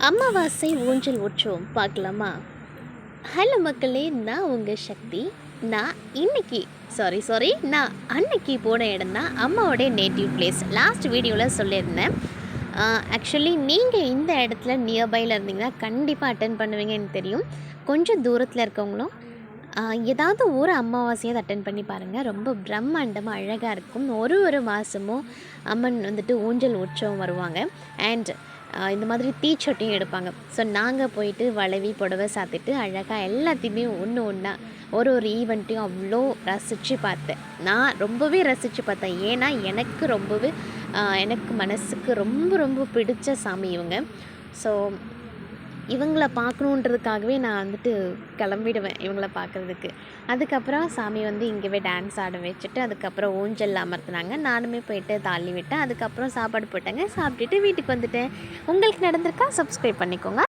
அமாவாசை ஊஞ்சல் உற்சவம் பார்க்கலாமா? ஹலோ மக்களே, நான் உங்கள் சக்தி. நான் இன்னைக்கு நான் அன்னைக்கு போன இடம் தான் அம்மாவோடைய நேட்டிவ் பிளேஸ். லாஸ்ட் வீடியோவில் சொல்லியிருந்தேன். ஆக்சுவலி நீங்கள் இந்த இடத்துல நியர்பையில் இருந்தீங்கன்னா கண்டிப்பாக அட்டன் பண்ணுவீங்க, எனக்கு தெரியும். கொஞ்சம் தூரத்தில் இருக்கவங்களும் ஏதாவது ஒரு அமாவாசையை அட்டன் பண்ணி பாருங்கள். ரொம்ப பிரம்மாண்டமாக அழகாக இருக்கும். ஒரு மாதமும் அம்மன் வந்துட்டு ஊஞ்சல் உற்சவம் வருவாங்க. அண்ட் இந்த மாதிரி தீச்சொட்டியும் எடுப்பாங்க. ஸோ நாங்கள் போயிட்டு வளைவி புடவை சாத்திட்டு அழகாக எல்லாத்தையுமே ஒன்று ஒன்றா ஒரு ஈவெண்ட்டையும் அவ்வளோ ரசித்து பார்த்தேன். நான் ரொம்பவே ரசித்து பார்த்தேன். ஏன்னா எனக்கு மனசுக்கு ரொம்ப ரொம்ப பிடிச்ச சாமி இவங்க. ஸோ இவங்கள பார்க்கணுன்றதுக்காகவே நான் வந்துட்டு கிளம்பிடுவேன் இவங்கள பார்க்குறதுக்கு. அதுக்கப்புறம் சாமி இங்கேவே டான்ஸ் ஆட வச்சுட்டு அதுக்கப்புறம் ஊஞ்சல் அமர்த்தினாங்க. நானுமே போயிட்டு தாலி விட்டேன். அதுக்கப்புறம் சாப்பாடு போட்டாங்க. சாப்பிட்டுட்டு வீட்டுக்கு வந்துட்டேன். உங்களுக்கு நடந்திருக்கா? சப்ஸ்கிரைப் பண்ணிக்கோங்க.